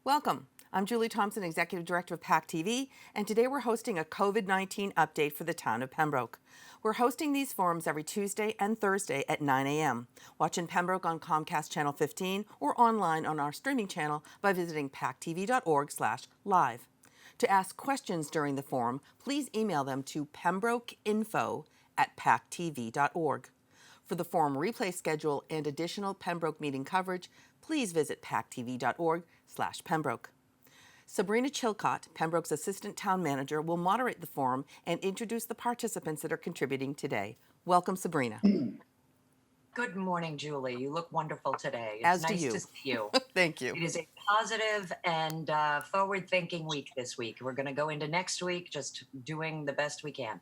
Welcome. I'm Julie Thompson, Executive Director of PACTV, and today we're hosting a COVID-19 update for the town of Pembroke. We're hosting these forums every Tuesday and Thursday at 9 a.m. Watch in Pembroke on Comcast Channel 15 or online on our streaming channel by visiting pactv.org/live. To ask questions during the forum, please email them to pembrokeinfo@pactv.org. For the forum replay schedule and additional Pembroke meeting coverage, please visit pactv.org/Pembroke. Sabrina Chilcott, Pembroke's Assistant Town Manager, will moderate the forum and introduce the participants that are contributing today. Welcome, Sabrina. Good morning, Julie. You look wonderful today. It's As do nice you. to see you. Thank you. It is a positive and forward-thinking week this week. We're going to go into next week just doing the best we can.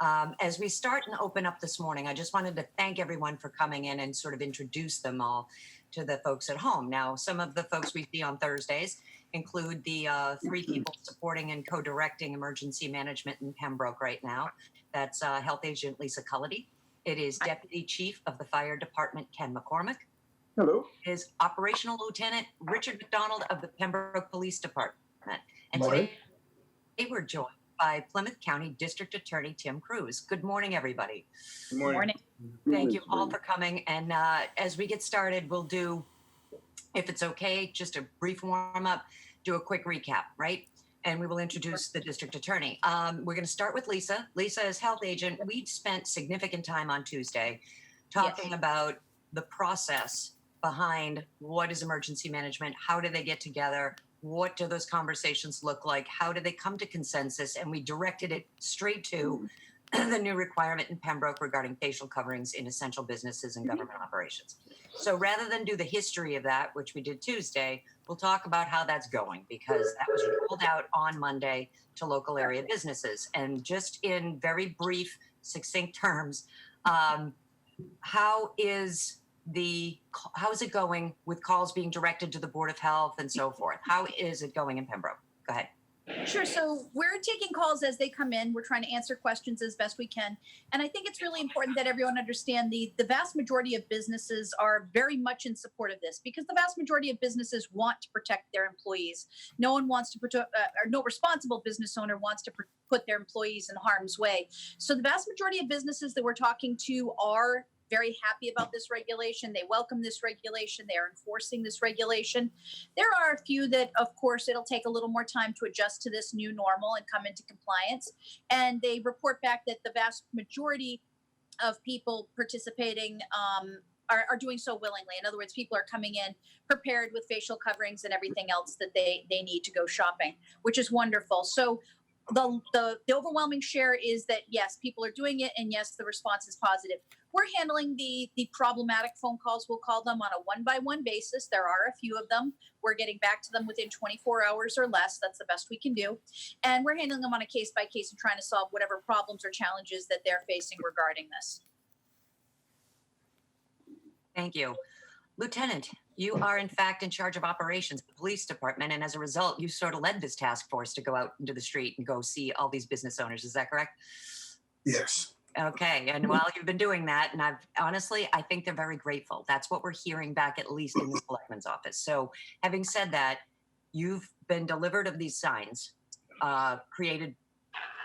As we start and open up this morning, I just wanted to thank everyone for coming in and sort of introduce them all to the folks at home. Now, some of the folks we see on Thursdays include the three people supporting and co-directing emergency management in Pembroke right now. That's Health Agent Lisa Cullity. It is Deputy Chief of the Fire Department, Ken McCormick. Hello. It is Operational Lieutenant Richard MacDonald of the Pembroke Police Dept. And Morning. today we're joined by Plymouth County District Attorney Tim Cruz. Good morning, everybody. Good morning. Thank you all for coming. And as we get started, we'll do, if it's okay, just a brief warm up, do a quick recap, right? And we will introduce the district attorney. We're going to start with Lisa. Lisa is health agent. We spent significant time on Tuesday talking about the process behind what is emergency management, how do they get together, what do those conversations look like, how do they come to consensus, and we directed it straight to the new requirement in Pembroke regarding facial coverings in essential businesses and government operations. So rather than do the history of that, which we did Tuesday, we'll talk about how that's going, because that was rolled out on Monday to local area businesses. And just in very brief, succinct terms, how is it going with calls being directed to the Board of Health and so forth? How is it going in Pembroke? Go ahead. Sure. So we're taking calls as they come in. We're trying to answer questions as best we can. And I think it's really important that everyone understand the vast majority of businesses are very much in support of this, because the vast majority of businesses want to protect their employees. No one wants to protect, or no responsible business owner wants to put their employees in harm's way. So the vast majority of businesses that we're talking to are very happy about this regulation. They welcome this regulation. They are enforcing this regulation. There are a few that, of course, it'll take a little more time to adjust to this new normal and come into compliance. And they report back that the vast majority of people participating are doing so willingly. In other words, people are coming in prepared with facial coverings and everything else that they need to go shopping, which is wonderful. So the overwhelming share is that, yes, people are doing it, and yes, the response is positive. We're handling the problematic phone calls, we'll call them, on a one-by-one basis. There are a few of them. We're getting back to them within 24 hours or less. That's the best we can do. And we're handling them on a case-by-case and trying to solve whatever problems or challenges that they're facing regarding this. Thank you. Lieutenant, you are in fact in charge of operations at the police department, and as a result, you sort of led this task force to go out into the street and go see all these business owners. Is that correct? Yes. Okay, and while you've been doing that, and I think they're very grateful. That's what we're hearing back, at least in the selectman's office. So having said that, you've been delivered of these signs created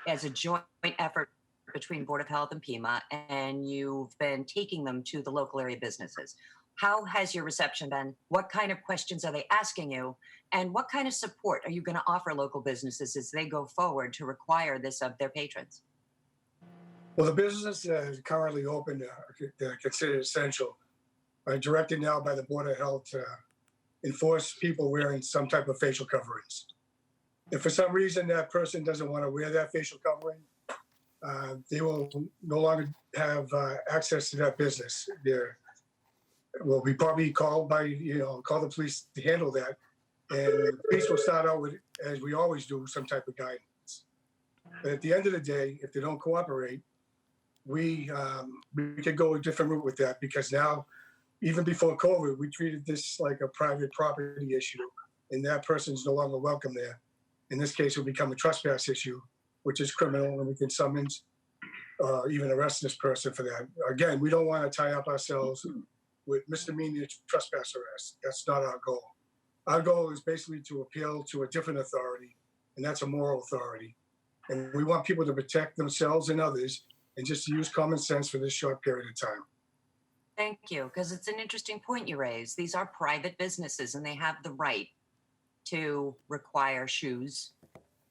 as a joint effort between Board of Health and PEMA, and you've been taking them to the local area businesses. How has your reception been? What kind of questions are they asking you? And what kind of support are you going to offer local businesses as they go forward to require this of their patrons? Well, the businesses that are currently open that are considered essential are directed now by the Board of Health to enforce people wearing some type of facial coverings. If for some reason that person doesn't want to wear that facial covering, they will no longer have access to that business. Will be probably called call the police to handle that. And the police will start out with, as we always do, some type of guidance. But at the end of the day, if they don't cooperate, we could go a different route with that, because now, even before COVID, we treated this like a private property issue, and that person's no longer welcome there. In this case, it will become a trespass issue, which is criminal, and we can summons even arrest this person for that. Again, we don't want to tie up ourselves with misdemeanor trespass arrest. That's not our goal. Our goal is basically to appeal to a different authority, and that's a moral authority. And we want people to protect themselves and others and just use common sense for this short period of time. Thank you, because it's an interesting point you raise. These are private businesses and they have the right to require shoes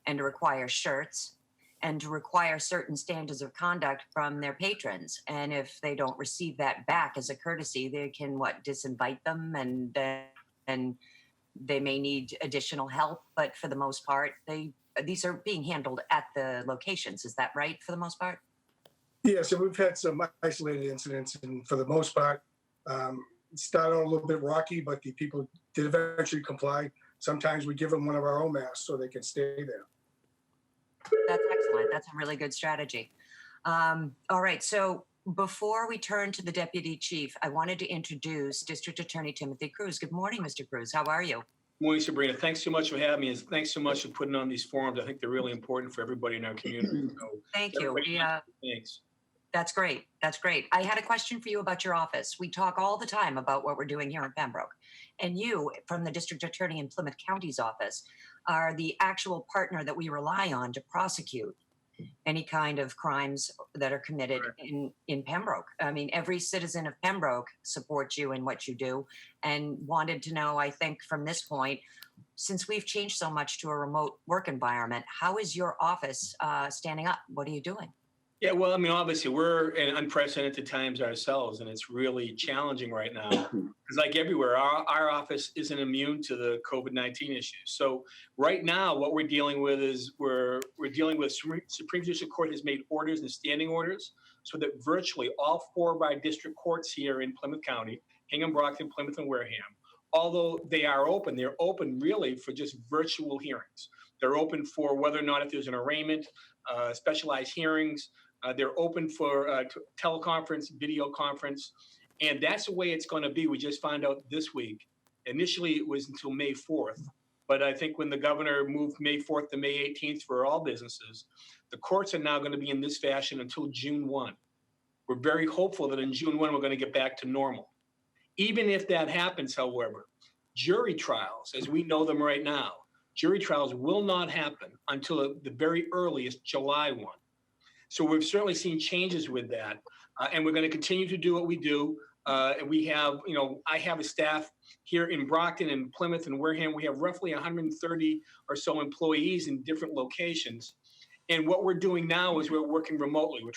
and to require shirts and to require certain standards of conduct from their patrons. And if they don't receive that back as a courtesy, they can disinvite them, and then they may need additional help. But for the most part, these are being handled at the locations. Is that right for the most part? Yeah, so we've had some isolated incidents, and for the most part, it started out a little bit rocky, but the people did eventually comply. Sometimes we give them one of our own masks so they can stay there. That's excellent. That's a really good strategy. All right. So before we turn to the deputy chief, I wanted to introduce District Attorney Timothy Cruz. Good morning, Mr. Cruz. How are you? Morning, Sabrina. Thanks so much for having me, and thanks so much for putting on these forums. I think they're really important for everybody in our community. So Thank you. thanks. That's great. That's great. I had a question for you about your office. We talk all the time about what we're doing here in Pembroke. And you, from the District Attorney in Plymouth County's office, are the actual partner that we rely on to prosecute any kind of crimes that are committed in Pembroke. I mean, every citizen of Pembroke supports you in what you do, and wanted to know, I think, from this point, since we've changed so much to a remote work environment, how is your office standing up? What are you doing? Yeah, well, I mean, obviously, we're in unprecedented times ourselves, and it's really challenging right now. Because like everywhere, our office isn't immune to the COVID-19 issues. So right now, what we're dealing with is we're dealing with Supreme Judicial Court has made orders and standing orders so that virtually all 4 of our district courts here in Plymouth County, Hingham, Brockton, Plymouth, and Wareham, although they are open, they're open really for just virtual hearings. They're open for whether or not if there's an arraignment, specialized hearings. They're open for teleconference, video conference, and that's the way it's going to be. We just found out this week. Initially, it was until May 4th, but I think when the governor moved May 4th to May 18th for all businesses, the courts are now going to be in this fashion until June 1. We're very hopeful that in June 1, we're going to get back to normal. Even if that happens, however, jury trials, as we know them right now, jury trials will not happen until the very earliest July 1. So we've certainly seen changes with that, and we're going to continue to do what we do. And we have, I have a staff here in Brockton and Plymouth and Wareham. We have roughly 130 or so employees in different locations. And what we're doing now is we're working remotely. We're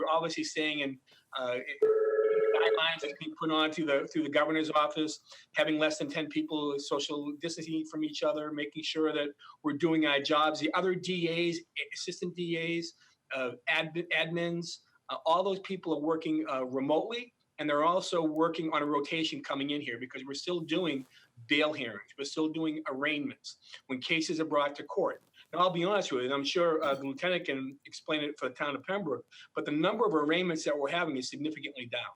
obviously staying in guidelines that can be put on through the governor's office, having less than 10 people social distancing from each other, making sure that we're doing our jobs. The other DAs, assistant DAs, admins, all those people are working remotely, and they're also working on a rotation coming in here because we're still doing bail hearings. We're still doing arraignments when cases are brought to court. Now, I'll be honest with you, and I'm sure the lieutenant can explain it for the town of Pembroke, but the number of arraignments that we're having is significantly down.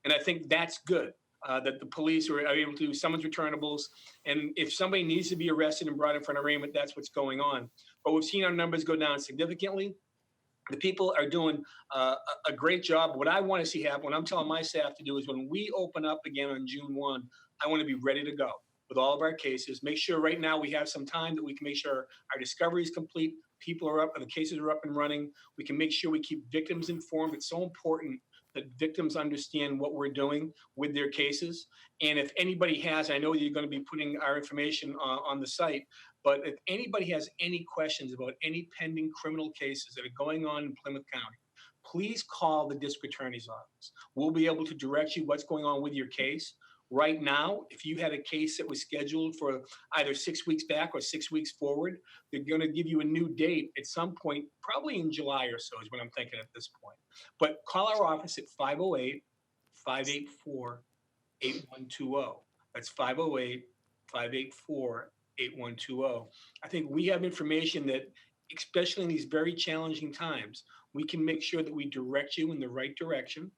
And I think that's good, that the police are able to do summons returnables. And if somebody needs to be arrested and brought in for an arraignment, that's what's going on. But we've seen our numbers go down significantly. The people are doing a great job. What I want to see happen, what I'm telling my staff to do is when we open up again on June 1, I want to be ready to go with all of our cases. Make sure right now we have some time that we can make sure our discovery is complete. People are up and the cases are up and running. We can make sure we keep victims informed. It's so important that victims understand what we're doing with their cases. And if anybody has, I know you're going to be putting our information on the site, but if anybody has any questions about any pending criminal cases that are going on in Plymouth County, please call the district attorney's office. We'll be able to direct you what's going on with your case. Right now, if you had a case that was scheduled for either 6 weeks back or 6 weeks forward, they're going to give you a new date at some point, probably in July or so is what I'm thinking at this point. But call our office at 508-584-8120. That's 508-584-8120. I think we have information that, especially in these very challenging times, we can make sure that we direct you in the right direction.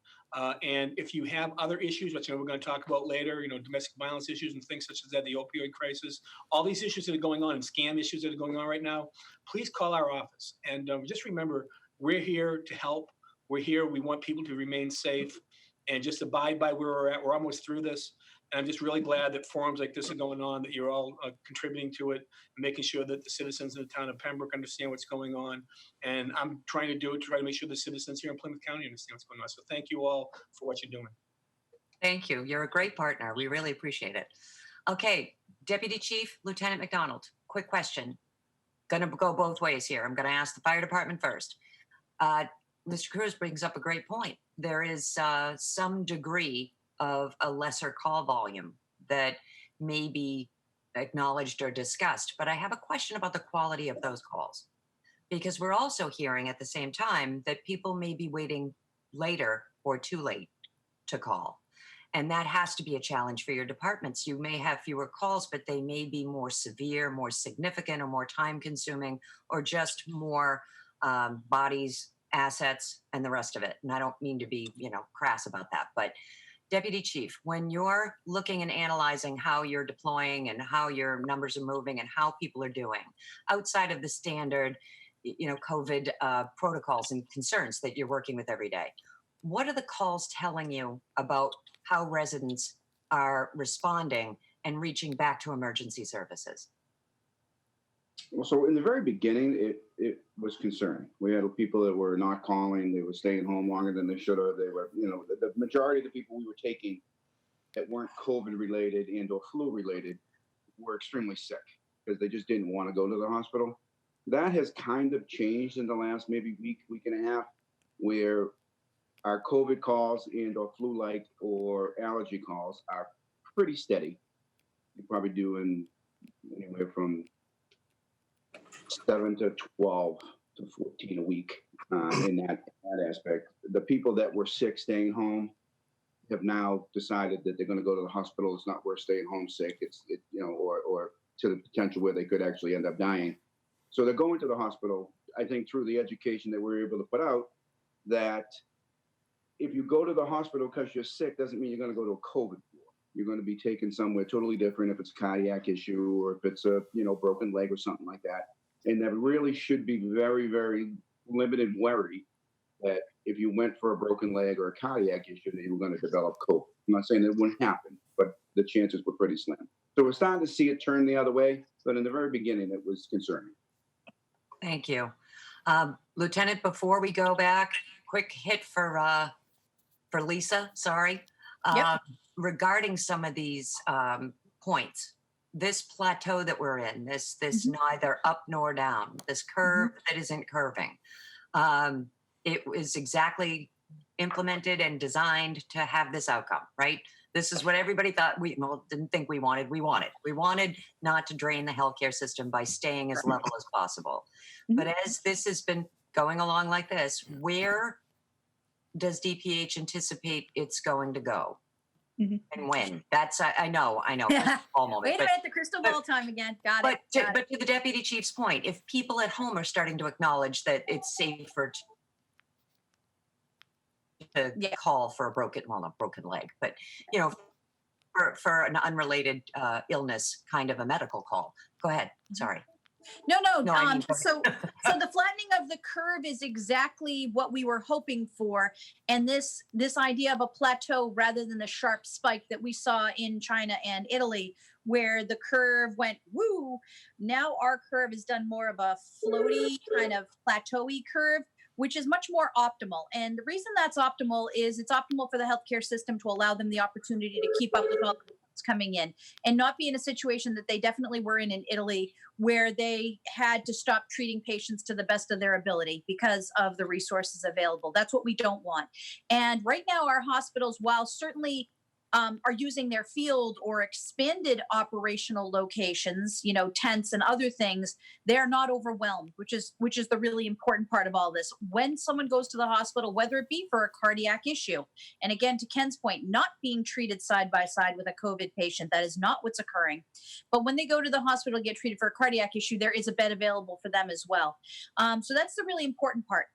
And if you have other issues, which we're going to talk about later, domestic violence issues and things such as that, the opioid crisis, all these issues that are going on and scam issues that are going on right now, please call our office. And just remember, we're here to help. We're here. We want people to remain safe and just abide by where we're at. We're almost through this. And I'm just really glad that forums like this are going on, that you're all contributing to it, and making sure that the citizens in the town of Pembroke understand what's going on. And I'm trying to do it to try to make sure the citizens here in Plymouth County understand what's going on. So thank you all for what you're doing. Thank you. You're a great partner. We really appreciate it. Okay, Deputy Chief, Lieutenant MacDonald, quick question. Going to go both ways here. I'm going to ask the fire department first. Mr. Cruz brings up a great point. There is some degree of a lesser call volume that may be acknowledged or discussed, but I have a question about the quality of those calls, because we're also hearing at the same time that people may be waiting later or too late to call. And that has to be a challenge for your departments. You may have fewer calls, but they may be more severe, more significant, or more time consuming, or just more bodies, assets, and the rest of it. And I don't mean to be, crass about that, but Deputy Chief, when you're looking and analyzing how you're deploying and how your numbers are moving and how people are doing outside of the standard, COVID protocols and concerns that you're working with every day, what are the calls telling you about how residents are responding and reaching back to emergency services? Well, so in the very beginning, it was concerning. We had people that were not calling. They were staying home longer than they should have. They were, the majority of the people we were taking that weren't COVID related and or flu related were extremely sick because they just didn't want to go to the hospital. That has kind of changed in the last maybe week and a half, where our COVID calls and or flu-like or allergy calls are pretty steady. You're probably doing anywhere from 7 to 12 to 14 a week in that aspect. The people that were sick staying home have now decided that they're going to go to the hospital. It's not worth staying home sick. Or to the potential where they could actually end up dying. So they're going to the hospital. I think through the education that we're able to put out, that if you go to the hospital because you're sick, doesn't mean you're going to go to a COVID ward. You're going to be taken somewhere totally different if it's a cardiac issue or if it's a broken leg or something like that. And there really should be very, very limited worry that if you went for a broken leg or a cardiac issue, that you were going to develop COVID. I'm not saying it wouldn't happen, but the chances were pretty slim. So we're starting to see it turn the other way, but in the very beginning, it was concerning. Thank you. Lieutenant, before we go back, quick hit for Lisa, sorry. Yep. Regarding some of these points, this plateau that we're in, this neither up nor down, this curve that isn't curving, it was exactly implemented and designed to have this outcome, right? This is what everybody thought didn't think we wanted. We wanted not to drain the healthcare system by staying as level as possible. But as this has been going along like this, where does DPH anticipate it's going to go? And when? That's, I know. Wait a minute, the crystal ball time again. Got it. But to the Deputy Chief's point, if people at home are starting to acknowledge that it's safer to call for a broken leg, but for an unrelated illness, kind of a medical call. Go ahead. Sorry. No. I mean, So the flattening of the curve is exactly what we were hoping for, and this idea of a plateau rather than the sharp spike that we saw in China and Italy, where the curve went woo. Now our curve has done more of a floaty kind of plateauy curve, which is much more optimal. And the reason that's optimal is it's optimal for the healthcare system to allow them the opportunity to keep up with all what's coming in and not be in a situation that they definitely were in Italy, where they had to stop treating patients to the best of their ability because of the resources available. That's what we don't want. And right now our hospitals, while certainly are using their field or expanded operational locations, tents and other things, they're not overwhelmed, which is the really important part of all this. When someone goes to the hospital, whether it be for a cardiac issue, and again, to Ken's point, not being treated side by side with a COVID patient, that is not what's occurring. But when they go to the hospital to get treated for a cardiac issue, there is a bed available for them as well. So that's the really important part,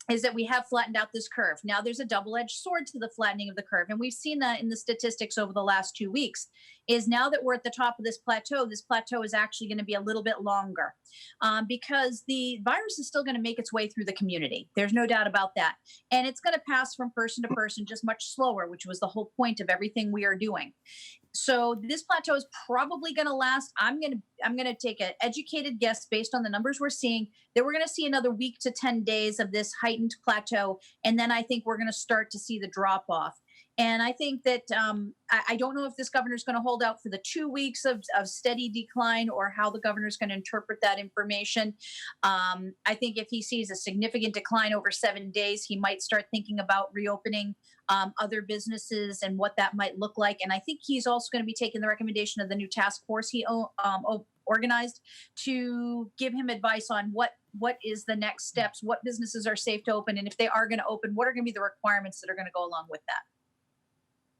is that we have flattened out this curve. Now there's a double-edged sword to the flattening of the curve. And we've seen that in the statistics over the last 2 weeks, is now that we're at the top of this plateau is actually going to be a little bit longer because the virus is still going to make its way through the community. There's no doubt about that. And it's going to pass from person to person just much slower, which was the whole point of everything we are doing. So this plateau is probably going to last. I'm going to take an educated guess based on the numbers we're seeing that we're going to see another week to 10 days of this heightened plateau. And then I think we're going to start to see the drop off. And I think that I don't know if this governor is going to hold out for the 2 weeks of steady decline or how the governor is going to interpret that information. I think if he sees a significant decline over 7 days, he might start thinking about reopening other businesses and what that might look like. And I think he's also going to be taking the recommendation of the new task force he organized to give him advice on what is the next steps, what businesses are safe to open, and if they are going to open, what are going to be the requirements that are going to go along with that.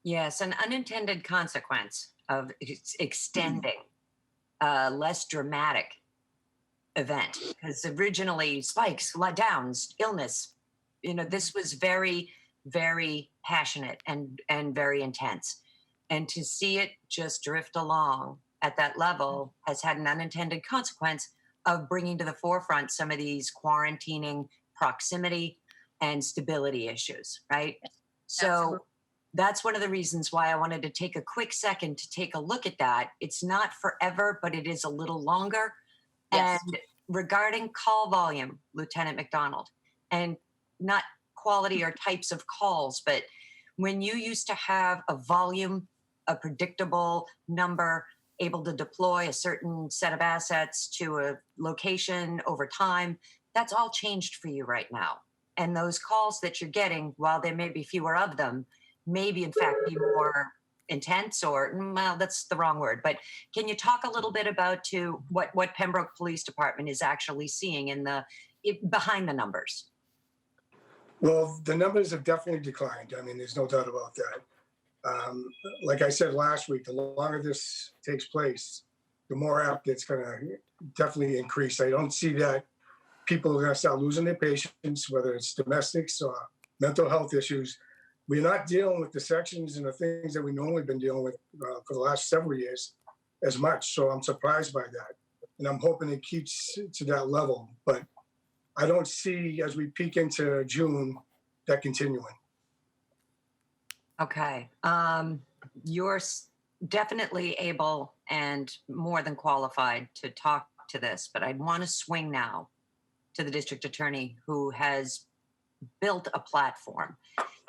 Yes, an unintended consequence of extending a less dramatic event, because originally spikes, letdowns, illness, this was very, very passionate and very intense. And to see it just drift along at that level has had an unintended consequence of bringing to the forefront some of these quarantining, proximity, and stability issues, right? So Absolutely. That's one of the reasons why I wanted to take a quick second to take a look at that. It's not forever, but it is a little longer. Yes. And regarding call volume, Lieutenant MacDonald, and not quality or types of calls, but when you used to have a volume, a predictable number, able to deploy a certain set of assets to a location over time, that's all changed for you right now. And those calls that you're getting, while there may be fewer of them, maybe in fact be more intense, or well, that's the wrong word, but can you talk a little bit about what Pembroke Police Department is actually seeing behind the numbers? Well, the numbers have definitely declined. I mean, there's no doubt about that. Like I said last week, the longer this takes place, the more apt it's going to definitely increase. I don't see that people are going to start losing their patients, whether it's domestics or mental health issues. We're not dealing with the sections and the things that we normally been dealing with for the last several years as much. So I'm surprised by that. And I'm hoping it keeps to that level. But I don't see, as we peak into June, that continuing. Okay. You're definitely able and more than qualified to talk to this, but I want to swing now to the district attorney, who has built a platform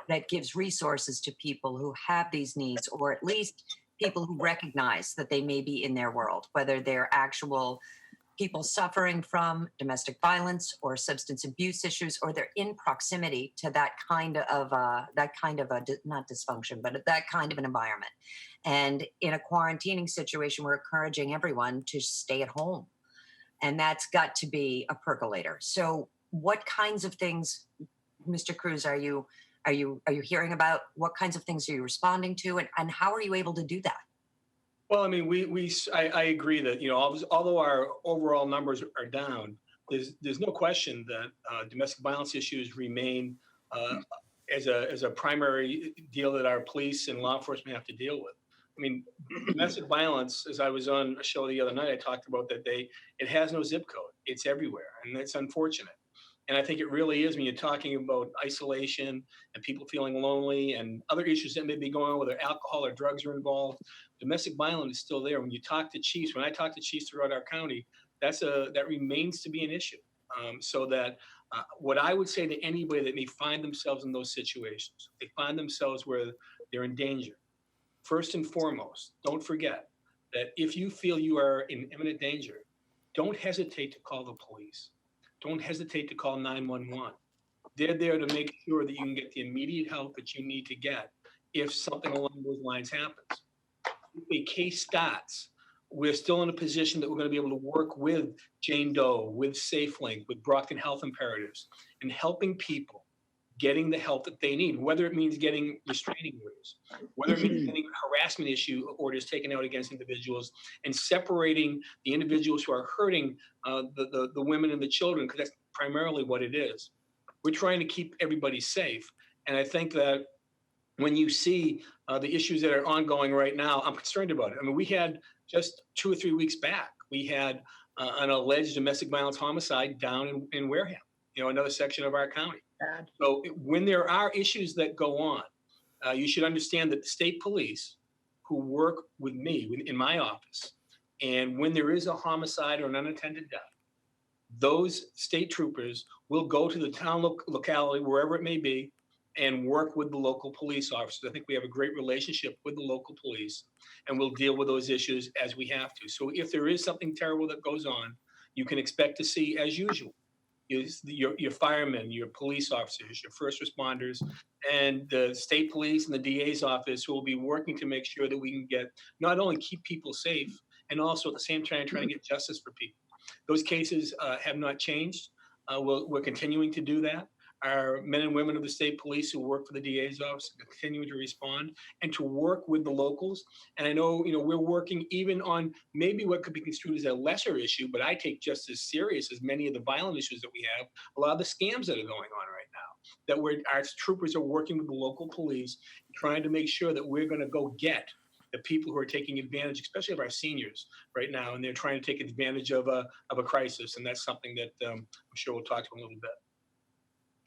that gives resources to people who have these needs, or at least people who recognize that they may be in their world, whether they're actual people suffering from domestic violence or substance abuse issues, or they're in proximity to that kind of not dysfunction, but that kind of an environment. And in a quarantining situation, we're encouraging everyone to stay at home, and that's got to be a percolator. So, what kinds of things, Mr. Cruz, are you hearing about? What kinds of things are you responding to, and how are you able to do that? Well, I mean, I agree that, although our overall numbers are down, there's no question that domestic violence issues remain as a primary deal that our police and law enforcement have to deal with. I mean, domestic violence, as I was on a show the other night, I talked about that it has no zip code. It's everywhere, and it's unfortunate. And I think it really is, when you're talking about isolation and people feeling lonely and other issues that may be going on, whether alcohol or drugs are involved, domestic violence is still there. When you talk to chiefs, when I talk to chiefs throughout our county, that remains to be an issue. So that what I would say to anybody that may find themselves in those situations, they find themselves where they're in danger. First and foremost, don't forget that if you feel you are in imminent danger, don't hesitate to call the police. Don't hesitate to call 911. They're there to make sure that you can get the immediate help that you need to get if something along those lines happens. If a case starts, we're still in a position that we're going to be able to work with Jane Doe, with SafeLink, with Brockton Health Imperatives, and helping people getting the help that they need, whether it means getting restraining orders, whether it means getting harassment issue orders taken out against individuals, and separating the individuals who are hurting the women and the children, because that's primarily what it is. We're trying to keep everybody safe. And I think that when you see the issues that are ongoing right now, I'm concerned about it. I mean, we had just 2 or 3 weeks back, we had an alleged domestic violence homicide down in Wareham, another section of our county. So when there are issues that go on, you should understand that the state police, who work with me in my office. And when there is a homicide or an unattended death, those state troopers will go to the town locality, wherever it may be, and work with the local police officers. I think we have a great relationship with the local police, and we'll deal with those issues as we have to. So if there is something terrible that goes on, you can expect to see, as usual, your firemen, your police officers, your first responders, and the state police and the DA's office who will be working to make sure that we can get, not only keep people safe, and also at the same time trying to get justice for people. Those cases have not changed. We're continuing to do that. Our men and women of the state police who work for the DA's office are continuing to respond and to work with the locals. And I know, we're working even on maybe what could be construed as a lesser issue, but I take just as serious as many of the violent issues that we have, a lot of the scams that are going on right now, that our troopers are working with the local police, trying to make sure that we're going to go get the people who are taking advantage, especially of our seniors right now, and they're trying to take advantage of a crisis. And that's something that I'm sure we'll talk to in a little bit.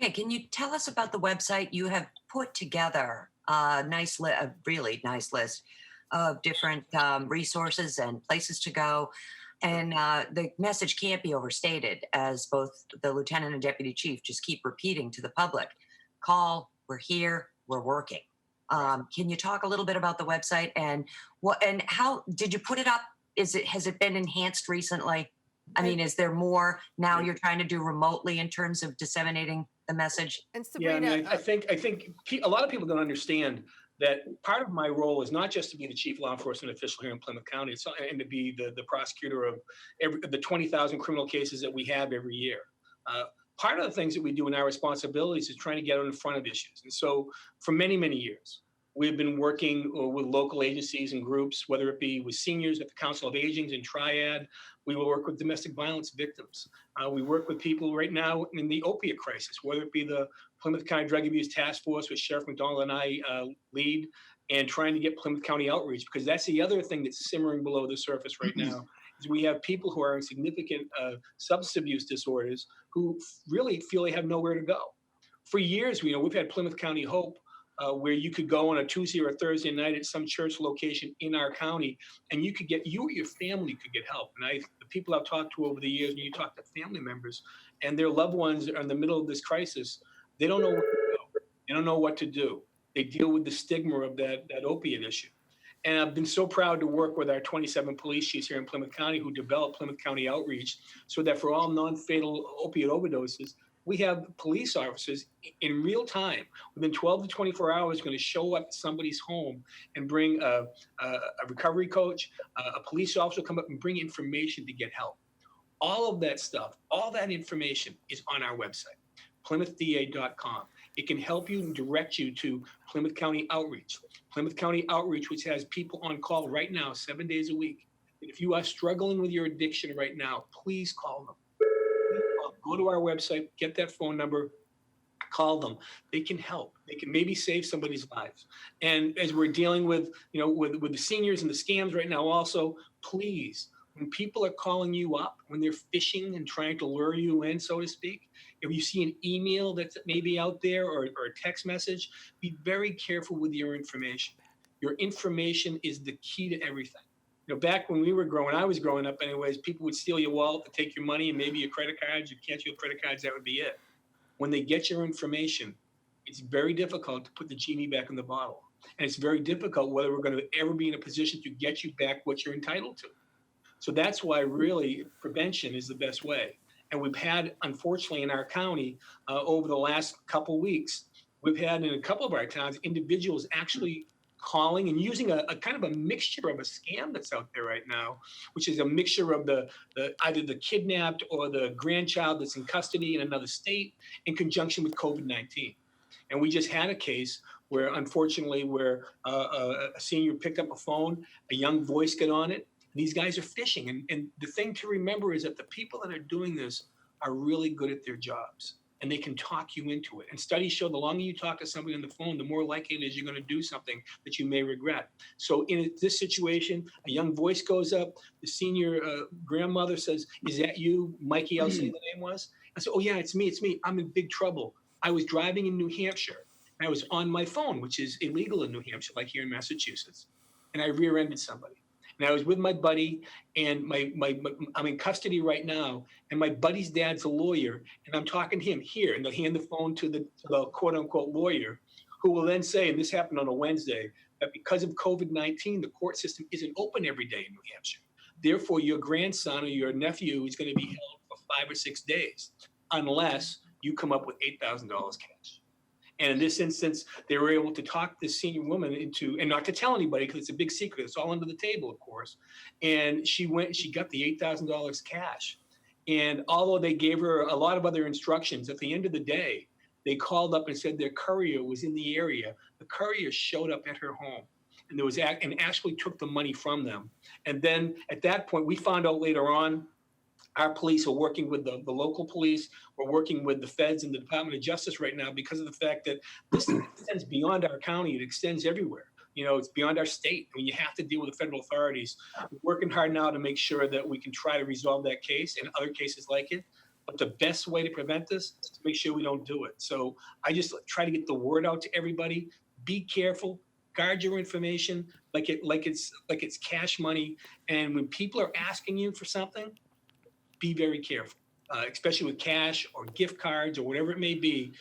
Okay, can you tell us about the website? You have put together a really nice list of different resources and places to go. And the message can't be overstated, as both the lieutenant and deputy chief just keep repeating to the public. Call, we're here, we're working. Can you talk a little bit about the website and how did you put it up? Has it been enhanced recently? I mean, is there more now you're trying to do remotely in terms of disseminating the message? And Sabrina, Yeah, I mean, I think a lot of people don't understand that part of my role is not just to be the chief law enforcement official here in Plymouth County, and to be the prosecutor of the 20,000 criminal cases that we have every year. Part of the things that we do in our responsibilities is trying to get in front of issues. And so for many, many years, we've been working with local agencies and groups, whether it be with seniors at the Council of Aging and Triad. We will work with domestic violence victims. We work with people right now in the opiate crisis, whether it be the Plymouth County Drug Abuse Task Force, which Sheriff MacDonald and I lead, and trying to get Plymouth County outreach, because that's the other thing that's simmering below the surface right now. Is we have people who are in significant substance abuse disorders who really feel they have nowhere to go. For years, we've had Plymouth County Hope, where you could go on a Tuesday or a Thursday night at some church location in our county, and you or your family could get help. And the people I've talked to over the years, when you talk to family members and their loved ones are in the middle of this crisis, they don't know where to go. They don't know what to do. They deal with the stigma of that opiate issue. And I've been so proud to work with our 27 police chiefs here in Plymouth County who developed Plymouth County Outreach, so that for all non-fatal opiate overdoses, we have police officers in real time, within 12 to 24 hours, going to show up at somebody's home and bring a recovery coach, a police officer come up and bring information to get help. All of that stuff, all that information is on our website, PlymouthDA.com. It can help you and direct you to Plymouth County Outreach. Plymouth County Outreach, which has people on call right now, 7 days a week. And if you are struggling with your addiction right now, please call them. Go to our website, get that phone number, call them. They can help. They can maybe save somebody's lives. And as we're dealing with, with the seniors and the scams right now also, please, when people are calling you up, when they're phishing and trying to lure you in, so to speak, if you see an email that's maybe out there or a text message, be very careful with your information. Your information is the key to everything. Back when I was growing up anyways, people would steal your wallet to take your money and maybe your credit cards. You cancel your credit cards, that would be it. When they get your information, it's very difficult to put the genie back in the bottle. And it's very difficult whether we're going to ever be in a position to get you back what you're entitled to. So that's why really prevention is the best way. And we've had, unfortunately, in our county over the last couple weeks, we've had in a couple of our towns, individuals actually calling and using a kind of a mixture of a scam that's out there right now, which is a mixture of the either the kidnapped or the grandchild that's in custody in another state in conjunction with COVID-19. And we just had a case where, unfortunately, a senior picked up a phone, a young voice got on it. These guys are phishing. And the thing to remember is that the people that are doing this are really good at their jobs. And they can talk you into it. And studies show the longer you talk to somebody on the phone, the more likely it is you're going to do something that you may regret. So in this situation, a young voice goes up. The senior grandmother says, "Is that you, Mikey?" I'll say the name was. I said, "Oh yeah, it's me. I'm in big trouble. I was driving in New Hampshire. And I was on my phone, which is illegal in New Hampshire, like here in Massachusetts. and I rear-ended somebody. And I was with my buddy, and I'm in custody right now, and my buddy's dad's a lawyer, and I'm talking to him here, and they'll hand the phone to the quote-unquote lawyer, who will then say, and this happened on a Wednesday, that because of COVID-19, the court system isn't open every day in New Hampshire. Therefore, your grandson or your nephew is going to be held for 5 or 6 days, unless you come up with $8,000 cash. And in this instance, they were able to talk this senior woman into, and not to tell anybody because it's a big secret, it's all under the table, of course. And she got the $8,000 cash. And although they gave her a lot of other instructions, at the end of the day, they called up and said their courier was in the area. The courier showed up at her home, and actually took the money from them. And then at that point, we found out later on, our police are working with the local police. We're working with the feds and the Department of Justice right now because of the fact that this extends beyond our county. It extends everywhere. It's beyond our state. I mean, you have to deal with the federal authorities. We're working hard now to make sure that we can try to resolve that case and other cases like it. But the best way to prevent this is to make sure we don't do it. So I just try to get the word out to everybody. Be careful. Guard your information like it's cash money. And when people are asking you for something, be very careful, especially with cash or gift cards or whatever it may be.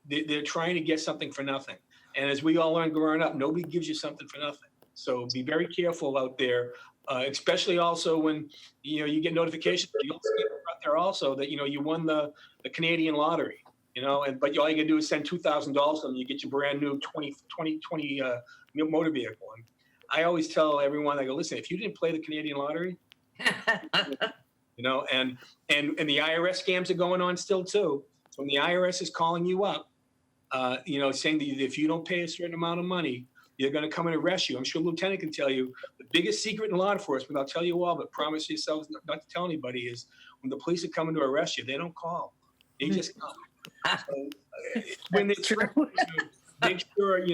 They're trying to get something for nothing. And as we all learned growing up, nobody gives you something for nothing. So be very careful out there, especially also when you get notifications. You also get out there also that you won the Canadian lottery. But all you can do is send $2,000 to them. You get your brand new 2020 motor vehicle. And I always tell everyone, I go, listen, if you didn't play the Canadian lottery. And the IRS scams are going on still too. So when the IRS is calling you up, saying that if you don't pay a certain amount of money, they're going to come and arrest you. I'm sure Lieutenant can tell you the biggest secret in law enforcement. I'll tell you all, but promise yourselves not to tell anybody, is when the police are coming to arrest you, they don't call. They just come. So, when they try to make sure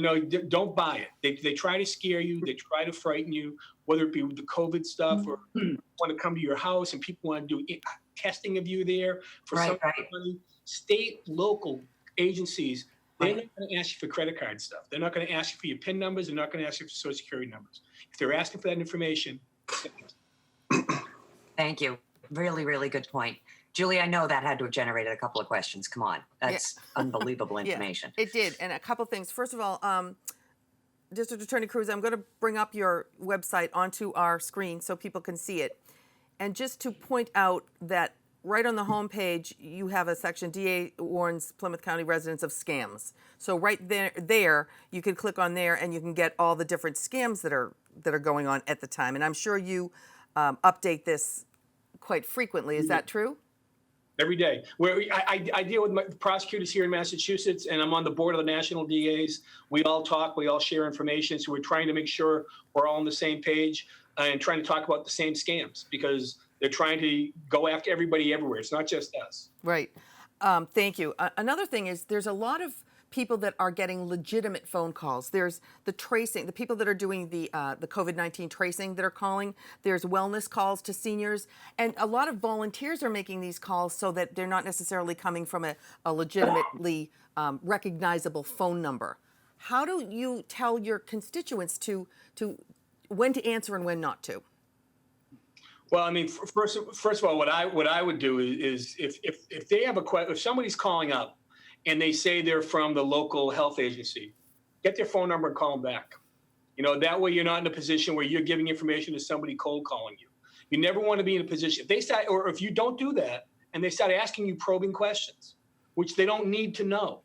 don't buy it. They try to scare you. They try to frighten you, whether it be with the COVID stuff or want to come to your house and people want to do testing of you there for some money. State, local agencies, they're not going to ask you for credit card stuff. They're not going to ask you for your PIN numbers. They're not going to ask you for Social Security numbers. If they're asking for that information. Thank you. Really, really good point. Julie, I know that had to have generated a couple of questions. Come on. That's unbelievable information. Yeah, it did. And a couple things. First of all, District Attorney Cruz, I'm going to bring up your website onto our screen so people can see it. And just to point out that right on the homepage, you have a section, DA warns Plymouth County residents of scams. So right there, you can click on there and you can get all the different scams that are going on at the time. And I'm sure you update this quite frequently. Is that true? Every day. I deal with the prosecutors here in Massachusetts, and I'm on the board of the national DAs. We all talk, we all share information. So we're trying to make sure we're all on the same page and trying to talk about the same scams because they're trying to go after everybody everywhere. It's not just us. Right. Thank you. Another thing is there's a lot of people that are getting legitimate phone calls. There's the tracing, the people that are doing the COVID-19 tracing that are calling. There's wellness calls to seniors. And a lot of volunteers are making these calls so that they're not necessarily coming from a legitimately recognizable phone number. How do you tell your constituents to when to answer and when not to? Well, I mean, first of all, what I would do is if they have if somebody's calling up and they say they're from the local health agency, get their phone number and call them back. That way you're not in a position where you're giving information to somebody cold calling you. You never want to be in a position if they start, or if you don't do that and they start asking you probing questions, which they don't need to know.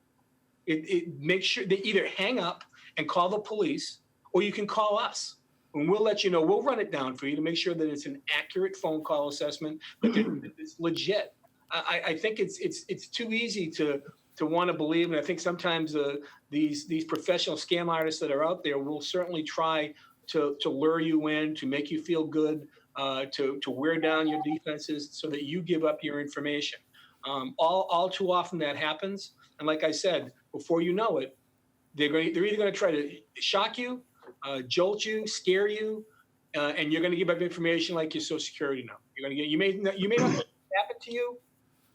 It makes sure they either hang up and call the police, or you can call us. And we'll let you know. We'll run it down for you to make sure that it's an accurate phone call assessment, that it's legit. I think it's too easy to want to believe, and I think sometimes these professional scam artists that are out there will certainly try to lure you in, to make you feel good, to wear down your defenses so that you give up your information. All too often that happens, and like I said, before you know it, they're either going to try to shock you, jolt you, scare you, and you're going to give up information like your Social Security number. You may not happen to you,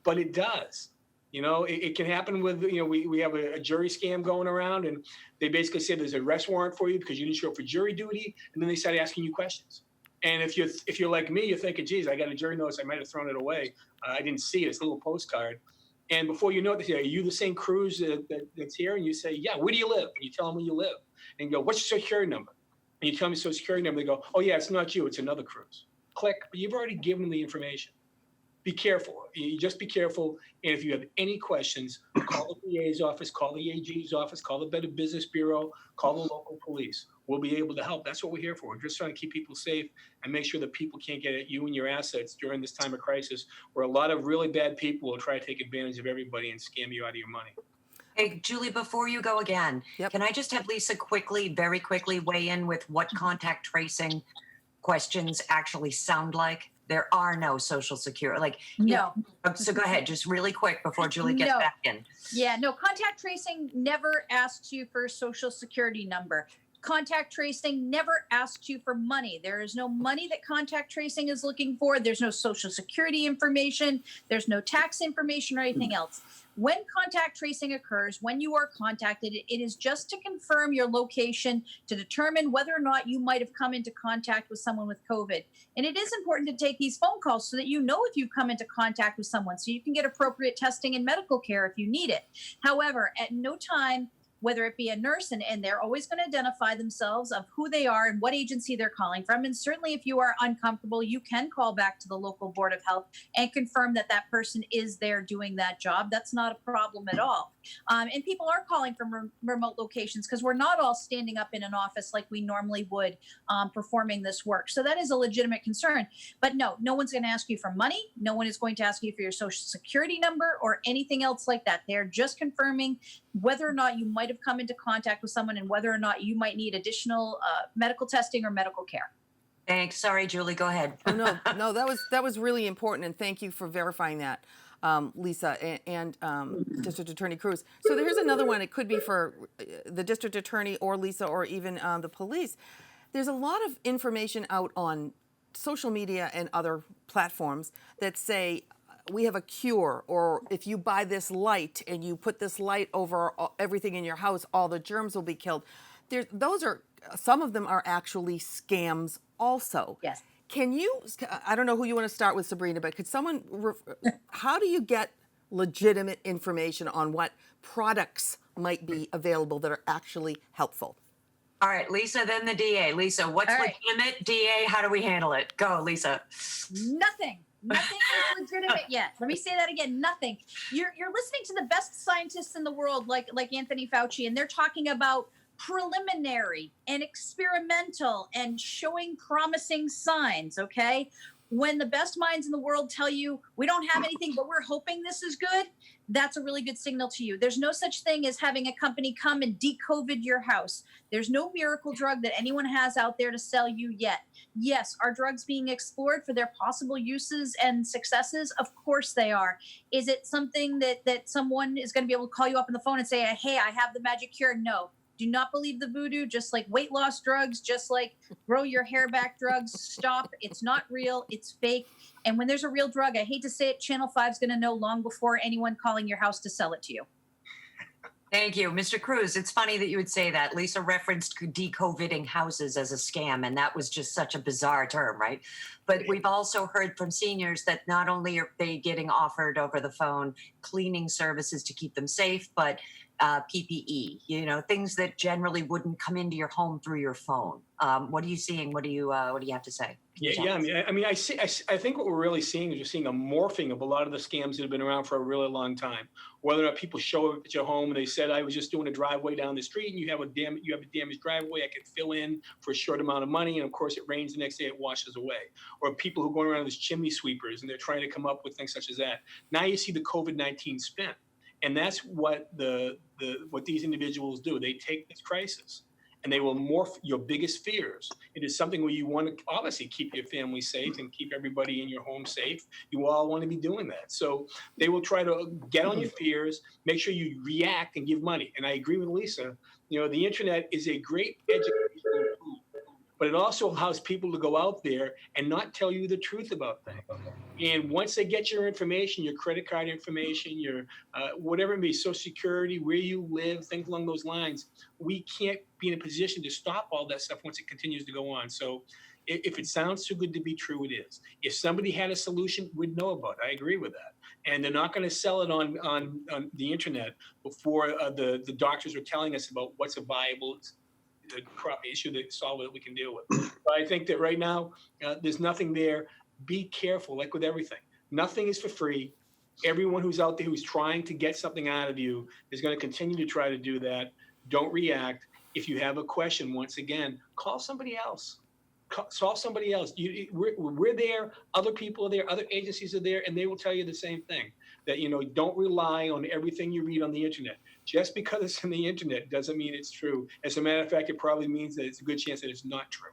but it does. It can happen with, we have a jury scam going around, and they basically say there's an arrest warrant for you because you didn't show up for jury duty, and then they start asking you questions. And if you're like me, you're thinking, geez, I got a jury notice, I might have thrown it away. I didn't see it. It's a little postcard. And before you know it, they say, are you the same Cruz that's here? And you say, yeah, where do you live? And you tell them where you live. And you go, what's your security number? And you tell them your social security number. They go, oh, yeah, it's not you. It's another Cruz. Click. But you've already given them the information. Be careful. You just be careful. And if you have any questions, call the DA's office, call the AG's office, call the Better Business Bureau, call the local police. We'll be able to help. That's what we're here for. We're just trying to keep people safe and make sure that people can't get at you and your assets during this time of crisis, where a lot of really bad people will try to take advantage of everybody and scam you out of your money. Hey, Julie, before you go again, Yep. Can I just have Lisa very quickly weigh in with what contact tracing questions actually sound like? There are no social security, No. So go ahead, just really quick before Julie gets No. back in. Yeah, no, contact tracing never asks you for a social security number. Contact tracing never asks you for money. There is no money that contact tracing is looking for. There's no social security information. There's no tax information or anything else. When contact tracing occurs, when you are contacted, it is just to confirm your location to determine whether or not you might have come into contact with someone with COVID. And it is important to take these phone calls so that you know if you've come into contact with someone, so you can get appropriate testing and medical care if you need it. However, at no time, whether it be a nurse, and they're always going to identify themselves of who they are and what agency they're calling from. And certainly if you are uncomfortable, you can call back to the local Board of Health and confirm that that person is there doing that job. That's not a problem at all. And people are calling from remote locations because we're not all standing up in an office like we normally would performing this work. So that is a legitimate concern. But no one's going to ask you for money. No one is going to ask you for your social security number or anything else like that. They're just confirming whether or not you might have come into contact with someone and whether or not you might need additional medical testing or medical care. Thanks. Sorry, Julie, go ahead. No, that was really important, and thank you for verifying that, Lisa and District Attorney Cruz. So here's another one. It could be for the District Attorney or Lisa or even the police. There's a lot of information out on social media and other platforms that say we have a cure, or if you buy this light and you put this light over everything in your house, all the germs will be killed. Some of them are actually scams also. Yes. Can you, I don't know who you want to start with, Sabrina, but could someone, how do you get legitimate information on what products might be available that are actually helpful? All right, Lisa, then the DA. Lisa, what's All right. legitimate? DA, how do we handle it? Go, Lisa. Nothing is legitimate yet. Let me say that again. Nothing. You're listening to the best scientists in the world, like Anthony Fauci, and they're talking about preliminary and experimental and showing promising signs. Okay. When the best minds in the world tell you we don't have anything, but we're hoping this is good, that's a really good signal to you. There's no such thing as having a company come and de-COVID your house. There's no miracle drug that anyone has out there to sell you yet. Yes, are drugs being explored for their possible uses and successes? Of course they are. Is it something that someone is going to be able to call you up on the phone and say, hey, I have the magic cure? No. Do not believe the voodoo, just like weight loss drugs, just like grow your hair back drugs. Stop. It's not real. It's fake. And when there's a real drug, I hate to say it, Channel 5 is going to know long before anyone calling your house to sell it to you. Thank you. Mr. Cruz, it's funny that you would say that. Lisa referenced de-COVIDing houses as a scam, and that was just such a bizarre term, right? But we've also heard from seniors that not only are they getting offered over the phone cleaning services to keep them safe, but PPE, things that generally wouldn't come into your home through your phone. What are you seeing? What do you have to say? I think what we're really seeing is you're seeing a morphing of a lot of the scams that have been around for a really long time. Whether or not people show up at your home and they said, I was just doing a driveway down the street and you have a damaged driveway, I could fill in for a short amount of money, and of course it rains the next day, it washes away. Or people who are going around with chimney sweepers and they're trying to come up with things such as that. Now you see the COVID-19 spin. And that's what what these individuals do. They take this crisis and they will morph your biggest fears into something where you want to obviously keep your family safe and keep everybody in your home safe. You all want to be doing that. So they will try to get on your fears, make sure you react and give money. And I agree with Lisa. The internet is a great educational tool. but it also allows people to go out there and not tell you the truth about things. And once they get your information, your credit card information, your whatever it may be, Social Security, where you live, things along those lines, we can't be in a position to stop all that stuff once it continues to go on. So if it sounds too good to be true, it is. If somebody had a solution, we'd know about it. I agree with that. And they're not going to sell it on the internet before the doctors are telling us about what's a viable issue to solve that we can deal with. But I think that right now, there's nothing there. Be careful, like with everything. Nothing is for free. Everyone who's out there who's trying to get something out of you is going to continue to try to do that. Don't react. If you have a question, once again, call somebody else. Solve somebody else. We're there. Other people are there. Other agencies are there, and they will tell you the same thing. That don't rely on everything you read on the internet. Just because it's on the internet doesn't mean it's true. As a matter of fact, it probably means that it's a good chance that it's not true.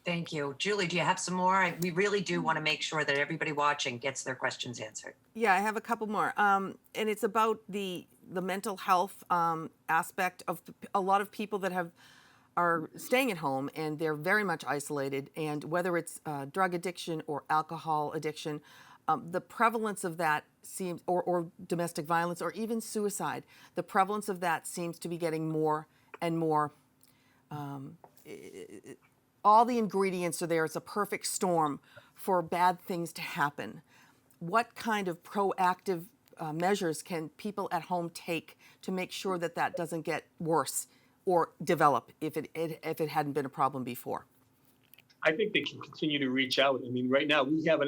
Thank you. Julie, do you have some more? We really do want to make sure that everybody watching gets their questions answered. Yeah, I have a couple more. And it's about the mental health aspect of a lot of people that are staying at home and they're very much isolated. And whether it's drug addiction or alcohol addiction, the prevalence of that seems, or domestic violence, or even suicide, the prevalence of that seems to be getting more and more. All the ingredients are there. It's a perfect storm for bad things to happen. What kind of proactive measures can people at home take to make sure that that doesn't get worse or develop if it hadn't been a problem before? I think they can continue to reach out. I mean, right now we have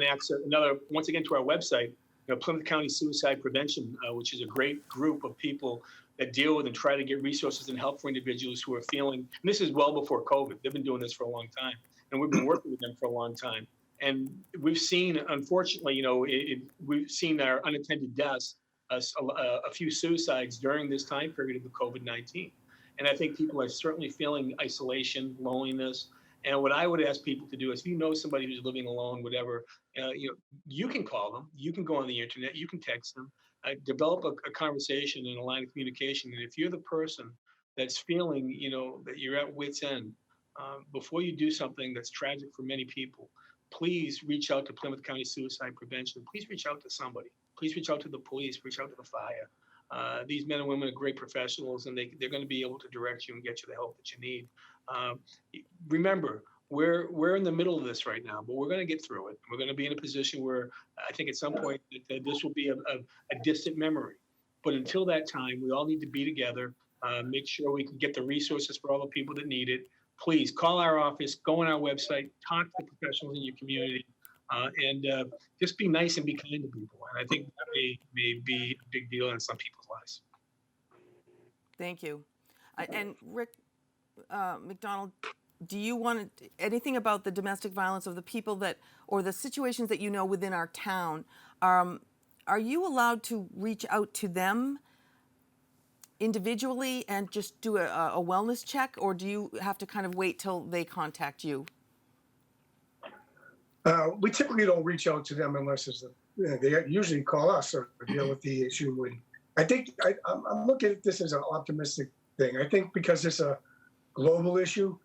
once again, to our website, Plymouth County Suicide Prevention, which is a great group of people that deal with and try to get resources and help for individuals who are feeling, and this is well before COVID. They've been doing this for a long time, and we've been working with them for a long time. And we've seen, unfortunately, we've seen our unattended deaths, a few suicides during this time period of the COVID-19. And I think people are certainly feeling isolation, loneliness. And what I would ask people to do is, if you know somebody who's living alone, whatever, you can call them, you can go on the internet, you can text them, develop a conversation and a line of communication. And if you're the person that's feeling, that you're at wit's end, before you do something that's tragic for many people, please reach out to Plymouth County Suicide Prevention. Please reach out to somebody. Please reach out to the police, reach out to the fire. These men and women are great professionals, and they're going to be able to direct you and get you the help that you need. Remember, we're in the middle of this right now, but we're going to get through it. We're going to be in a position where I think at some point that this will be a distant memory. But until that time, we all need to be together, make sure we can get the resources for all the people that need it. Please call our office, go on our website, talk to the professionals in your community, and just be nice and be kind to people. And I think that may be a big deal in some people's lives. Thank you. And Rick MacDonald, do you want anything about the domestic violence of the people or the situations that within our town? Are you allowed to reach out to them individually and just do a wellness check, or do you have to kind of wait till they contact you? We typically don't reach out to them unless they usually call us or deal with the issue. I'm looking at this as an optimistic thing. I think because it's a global issue,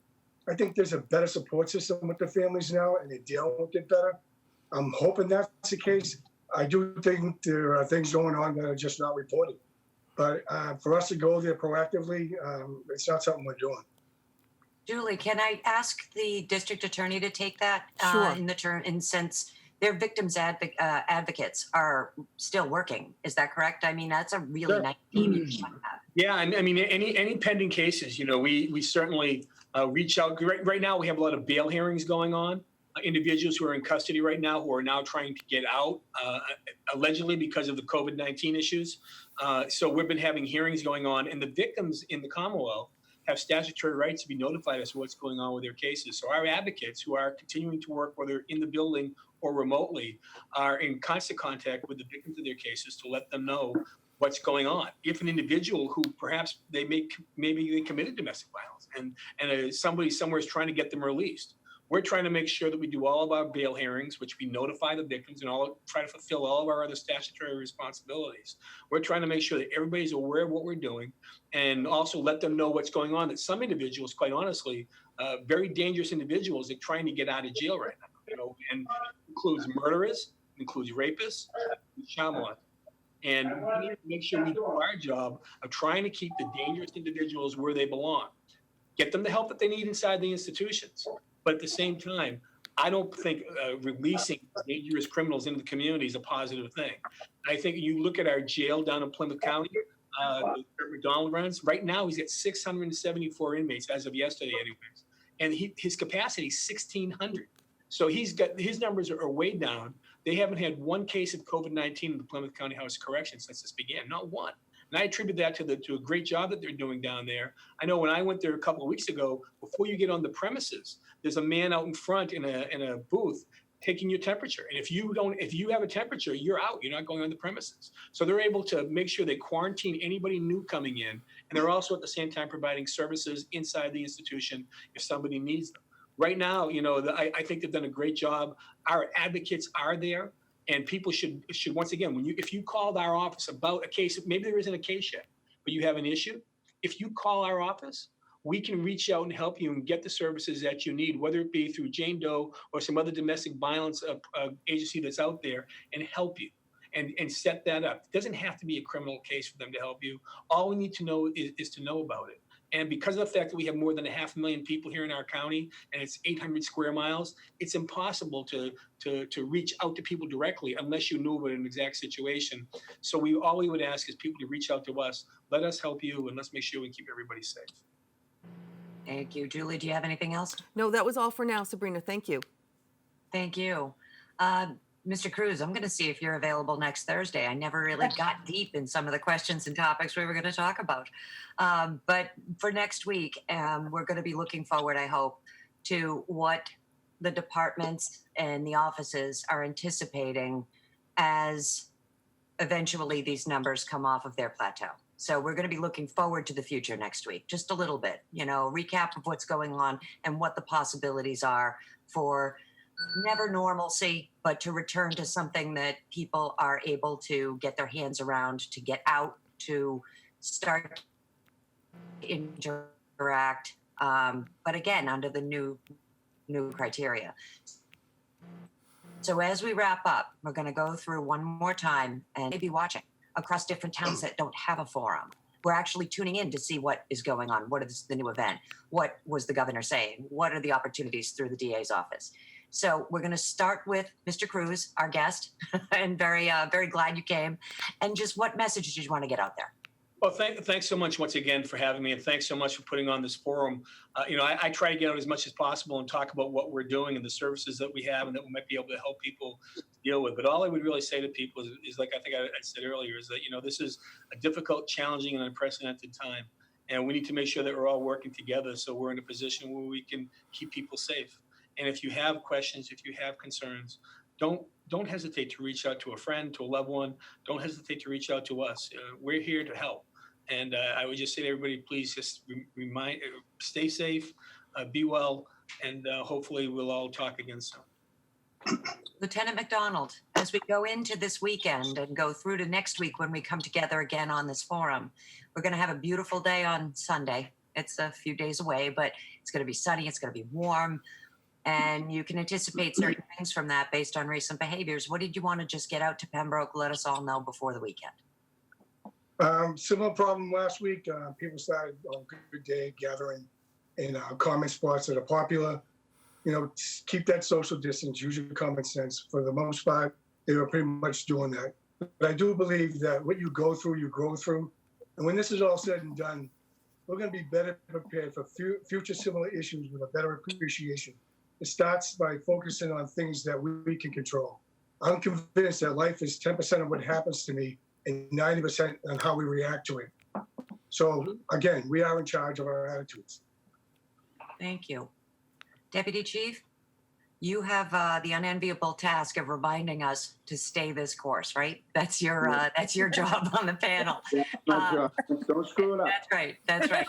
I think there's a better support system with the families now, and they're dealing with it better. I'm hoping that's the case. I do think there are things going on that are just not reported. But for us to go there proactively, it's not something we're doing. Julie, can I ask the district attorney to take that Sure. Since their victims advocates are still working? Is that correct? I mean, that's a really nice team you have. Yeah, I mean, any pending cases, we certainly reach out. Right now, we have a lot of bail hearings going on. Individuals who are in custody right now who are now trying to get out, allegedly because of the COVID-19 issues. So we've been having hearings going on, and the victims in the Commonwealth have statutory rights to be notified as to what's going on with their cases. So our advocates who are continuing to work, whether in the building or remotely, are in constant contact with the victims of their cases to let them know what's going on. If an individual who perhaps maybe they committed domestic violence and somebody somewhere is trying to get them released, We're trying to make sure that we do all of our bail hearings, which we notify the victims and try to fulfill all of our other statutory responsibilities. We're trying to make sure that everybody's aware of what we're doing and also let them know what's going on. That some individuals, quite honestly, very dangerous individuals, are trying to get out of jail right now, and includes murderers, includes rapists, and child molesters. And we need to make sure we do our job of trying to keep the dangerous individuals where they belong. Get them the help that they need inside the institutions. But at the same time, I don't think releasing dangerous criminals into the community is a positive thing. I think you look at our jail down in Plymouth County, MacDonald runs, right now he's at 674 inmates as of yesterday anyways. And his capacity is 1,600. So his numbers are way down. They haven't had one case of COVID-19 in the Plymouth County House of Corrections since this began, not one. And I attribute that to a great job that they're doing down there. I know when I went there a couple of weeks ago, before you get on the premises, there's a man out in front in a booth taking your temperature. And if you have a temperature, you're out. You're not going on the premises. So they're able to make sure they quarantine anybody new coming in. And they're also at the same time providing services inside the institution if somebody needs them. Right now, I think they've done a great job. Our advocates are there. And people should once again, if you called our office about a case, maybe there isn't a case yet, but you have an issue. If you call our office, we can reach out and help you and get the services that you need, whether it be through Jane Doe or some other domestic violence agency that's out there, and help you and set that up. It doesn't have to be a criminal case for them to help you. All we need to know is to know about it. And because of the fact that we have more than 500,000 people here in our county and it's 800 square miles, it's impossible to reach out to people directly unless you knew about an exact situation. So all we would ask is people to reach out to us, let us help you, and let's make sure we keep everybody safe. Thank you. Julie, do you have anything else? No, that was all for now, Sabrina. Thank you. Thank you. Mr. Cruz, I'm going to see if you're available next Thursday. I never really got deep in some of the questions and topics we were going to talk about. But for next week, we're going to be looking forward, I hope, to what the departments and the offices are anticipating as eventually these numbers come off of their plateau. So we're going to be looking forward to the future next week, just a little bit, recap of what's going on and what the possibilities are for never normalcy, but to return to something that people are able to get their hands around, to get out, to start to interact, but again, under the new criteria. So as we wrap up, we're going to go through one more time and maybe watching across different towns that don't have a forum. We're actually tuning in to see what is going on. What is the new event? What was the governor saying? What are the opportunities through the DA's office? So we're going to start with Mr. Cruz, our guest, and very glad you came. And just what message did you want to get out there? Well, thanks so much once again for having me, and thanks so much for putting on this forum. I try to get out as much as possible and talk about what we're doing and the services that we have and that we might be able to help people deal with. But all I would really say to people is like I think I said earlier, is that this is a difficult, challenging, and unprecedented time, and we need to make sure that we're all working together so we're in a position where we can keep people safe. And if you have questions, if you have concerns, don't hesitate to reach out to a friend, to a loved one. Don't hesitate to reach out to us. We're here to help. And I would just say to everybody, please just stay safe, be well, and hopefully we'll all talk again soon. Lieutenant MacDonald, as we go into this weekend and go through to next week when we come together again on this forum, we're going to have a beautiful day on Sunday. It's a few days away, but it's going to be sunny. It's going to be warm. And you can anticipate certain things from that based on recent behaviors. What did you want to just get out to Pembroke, let us all know before the weekend? Similar problem last week. People started on Good Day gathering in common spots that are popular. Keep that social distance, use your common sense. For the most part, they were pretty much doing that. But I do believe that what you go through, you grow through. And when this is all said and done, we're going to be better prepared for future similar issues with a better appreciation. It starts by focusing on things that we can control. I'm convinced that life is 10% of what happens to me and 90% on how we react to it. So again, we are in charge of our attitudes. Thank you. Deputy Chief, you have the unenviable task of reminding us to stay this course, right? That's your job on the panel. Don't screw it up. That's right.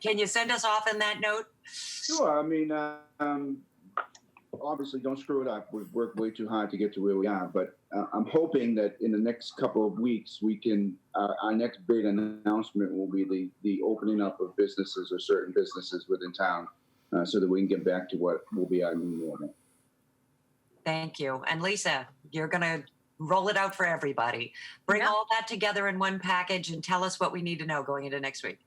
Can you send us off on that note? Sure. I mean, obviously don't screw it up. We've worked way too hard to get to where we are, but I'm hoping that in the next couple of weeks, we can, our next big announcement will be the opening up of businesses or certain businesses within town so that we can get back to what will be our new normal. Thank you. And Lisa, you're going to roll it out for everybody. Bring Yeah. all that together in one package and tell us what we need to know going into next week.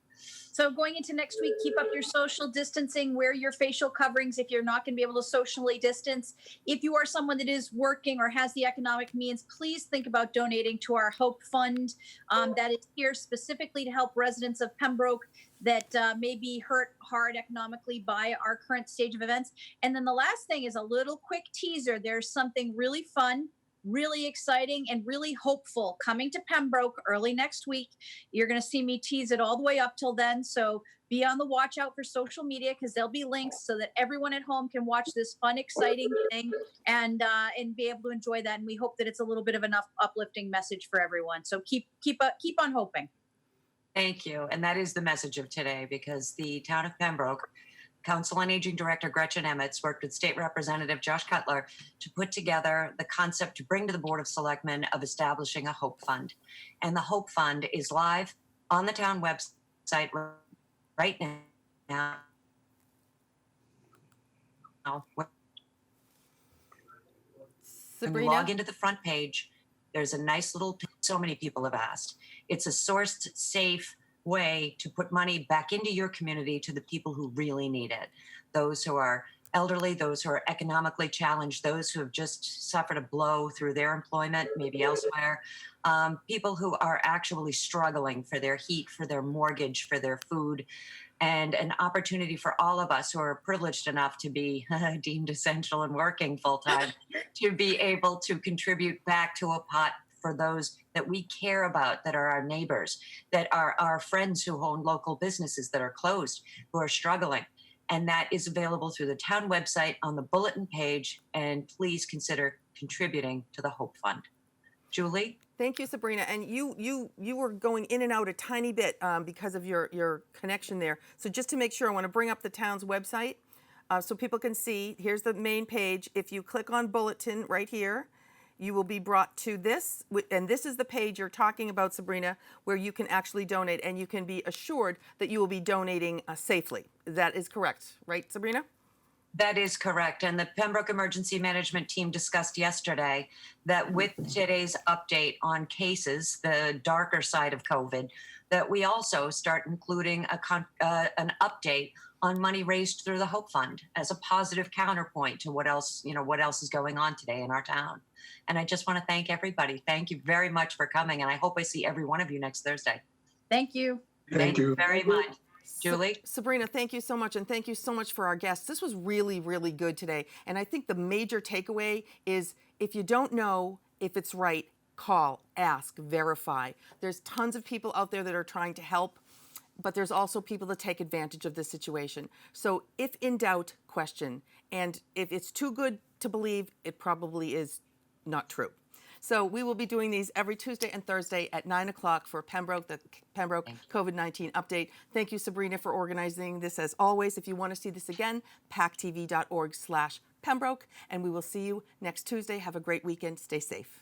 So going into next week, keep up your social distancing, wear your facial coverings if you're not going to be able to socially distance. If you are someone that is working or has the economic means, please think about donating to our Hope Fund that is here specifically to help residents of Pembroke that may be hurt hard economically by our current stage of events. And then the last thing is a little quick teaser. There's something really fun, really exciting, and really hopeful coming to Pembroke early next week. You're going to see me tease it all the way up till then. So be on the watch out for social media because there'll be links so that everyone at home can watch this fun, exciting thing and be able to enjoy that. And we hope that it's a little bit of enough uplifting message for everyone. So keep on hoping. Thank you. And that is the message of today because the town of Pembroke, Council on Aging Director Gretchen Emmets worked with State Representative Josh Cutler to put together the concept to bring to the Board of Selectmen of establishing a Hope Fund. And the Hope Fund is live on the town website right now. When you Sabrina? log into the front page, there's a nice little, so many people have asked. It's a sourced, safe way to put money back into your community to the people who really need it. Those who are elderly, those who are economically challenged, those who have just suffered a blow through their employment, maybe elsewhere, people who are actually struggling for their heat, for their mortgage, for their food, and an opportunity for all of us who are privileged enough to be deemed essential and working full-time to be able to contribute back to a pot for those that we care about, that are our neighbors, that are our friends who own local businesses that are closed, who are struggling. And that is available through the town website on the bulletin page. And please consider contributing to the Hope Fund. Julie? Thank you, Sabrina. And you were going in and out a tiny bit because of your connection there. So just to make sure, I want to bring up the town's website so people can see. Here's the main page. If you click on bulletin right here, you will be brought to this, and this is the page you're talking about, Sabrina, where you can actually donate, and you can be assured that you will be donating safely. That is correct, right, Sabrina? That is correct. And the Pembroke Emergency Management Team discussed yesterday that with today's update on cases, the darker side of COVID, that we also start including an update on money raised through the Hope Fund as a positive counterpoint to what else is going on today in our town. And I just want to thank everybody. Thank you very much for coming. And I hope I see every one of you next Thursday. Thank you. Thank you. Very much. Julie? Sabrina, thank you so much, and thank you so much for our guests. This was really, really good today. And I think the major takeaway is if you don't know if it's right, call, ask, verify. There's tons of people out there that are trying to help, but there's also people that take advantage of this situation. So if in doubt, question. And if it's too good to believe, it probably is not true. So we will be doing these every Tuesday and Thursday at 9 o'clock for Pembroke, the Pembroke COVID-19 update. Thank you, Sabrina, for organizing this as always. If you want to see this again, pactv.org/Pembroke. And we will see you next Tuesday. Have a great weekend. Stay safe.